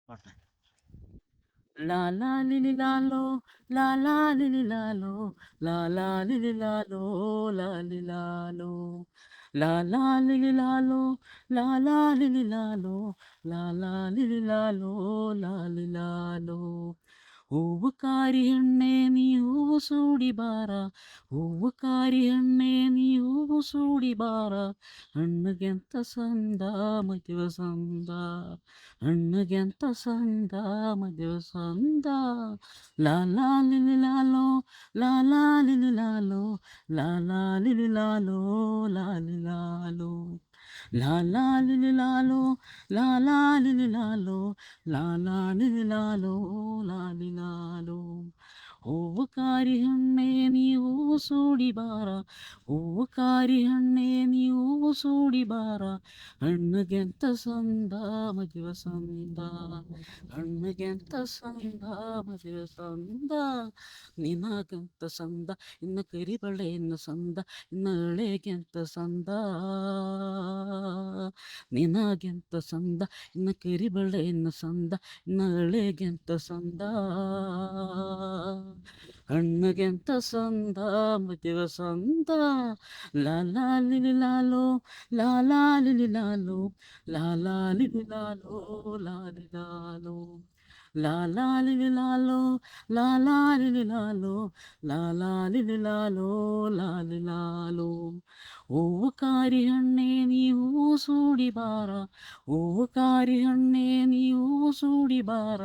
ಪಾಡ್ರಿ. ಲಾ ಲಾ ಲಿಲಿ ಲಾಲೋ, ಲಾ ಲಾ ಲಿಲಿ ಲಾಲೋ, ಲಾ ಲಾ ಲಿಲಿ ಲಾಲೋ, ಲಾ ಲಿ ಲಾಲೋ, ಲಾ ಲಾ ಲಿಲಿ ಲಾಲೋ, ಲಾ ಲಾ ಲಿಲಿ ಲಾಲೋ, ಲಾ ಲಾ ಲಿಲಿ ಲಾಲೋ, ಲಾ ಲಿ ಲಾಲೋ. ಹೂವು ಕಾರಿ ಹಣ್ಣೆ ನೀ ಹೂವು ಸೂಡಿ ಬಾರ, ಹೂವು ಕಾರಿ ಹಣ್ಣೆ ನೀ ಹೂವು ಸೂಡಿ ಬಾರ, ಹಣ್ಣುಗೆಂತ ಸಂದ ಮದುವೆ ಸಂದ, ಹಣ್ಣುಗೆಂತ ಸಂದ ಮದುವೆ ಸಂದ. ಲಾ ಲಾ ಲಿಲಿ ಲಾಲೋ, ಲಾ ಲಾ ಲಿಲಿ ಲಾಲೋ, ಲಾ ಲಾ ಲಿಲಿ ಲಾಲೋ, ಲಾ ಲಿ ಲಾಲೋ, ಲಾ ಲಾ ಲಿಲಿ ಲಾಲೋ, ಲಾ ಲಾ ಲಿಲಿ ಲಾಲೋ, ಲಾ ಲಾ ಲಿಲಿ ಲಾಲೋ, ಲಾ ಲಿ ಲಾಲೋ. ಹೂವು ಕಾರಿ ಹಣ್ಣೆ ನೀ ಹೂವು ಸೂಡಿ ಬಾರ, ಹೂವು ಕಾರಿ ಹಣ್ಣೆ ನೀ ಹೂವು ಸೂಡಿ ಬಾರ, ಹಣ್ಣುಗೆಂತ ಸಂದ ಮದುವೆ ಸಂದ, ಹಣ್ಣುಗೆಂತ ಸಂದ ಮದುವೆ ಸಂದ. ನಿನಗೆಂತ ಸಂದ ಇನ್ನು ಕರಿಬಳೆ ಇನ್ನು ಸಂದ, ಇನ್ನು ಹಳೆಗೆಂತ ಸಂದ, ನಿನಗೆಂತ ಸಂದ ಇನ್ನು ಕರಿಬಳೆ ಇನ್ನು ಸಂದ, ಇನ್ನು ಹಳೆಗೆಂತ ಸಂದ, ಹಣ್ಣುಗೆಂತ ಸಂದ ಮದುವೆ ಸಂದ. ಲಾ ಲಾ ಲಿಲಿ ಲಾಲೋ, ಲಾ ಲಾ ಲಿಲಿ ಲಾಲೋ, ಲಾ ಲಾ ಲಿಲಿ ಲಾಲೋ, ಲಾ ಲಿ ಲಾಲೋ, ಲಾ ಲಾ ಲಿಲಿ ಲಾಲೋ, ಲಾ ಲಾ ಲಿಲಿ ಲಾಲೋ, ಲಾ ಲಾ ಲಿಲಿ ಲಾಲೋ, ಲಾ ಲಿ ಲಾಲೋ. ಹೂವು ಕಾರಿ ಹಣ್ಣೆ ನೀ ಹೂವು ಸೂಡಿ ಬಾರ, ಹೂವು ಕಾರಿ ಹಣ್ಣೆ ನೀ ಹೂವು ಸೂಡಿ ಬಾರ,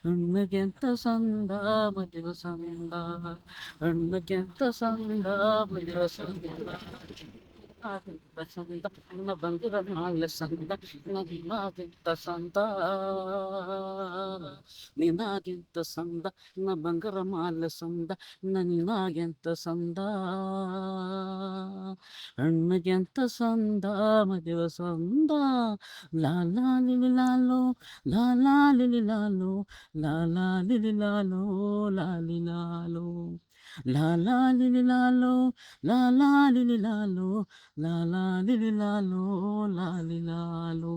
ಹಣ್ಣುಗೆಂತ ಸಂದ ಮದುವೆ ಸಂದ, ಹಣ್ಣುಗೆಂತ ಸಂದ ಮದುವೆ ಸಂದ. ಸಂದ ಇನ್ನ ಬಂದಿರ ನಾಳೆ ಸಂದ, ನಿನಗಿಂತ ಸಂದ, ನಿನಗಿಂತ ಸಂದ ಇನ್ನ ಬಂಗಾರ ಮಾಲೆ ಸಂದ, ಇನ್ನ ನಿನಗೆಂತ ಸಂದ, ಹಣ್ಣುಗೆಂತ ಸಂದ ಮದುವೆ ಸಂದ. ಲಾ ಲಾ ಲಿಲಿ ಲಾಲೋ, ಲಾ ಲಾ ಲಿಲಿ ಲಾಲೋ, ಲಾ ಲಾ ಲಿಲಿ ಲಾಲೋ, ಲಾ ಲಿ ಲಾಲೋ, ಲಾ ಲಾ ಲಿಲಿ ಲಾಲೋ, ಲಾ ಲಾ ಲಿಲಿ ಲಾಲೋ, ಲಾ ಲಾ ಲಿಲಿ ಲಾಲೋ, ಲಾ ಲಿ ಲಾಲೋ.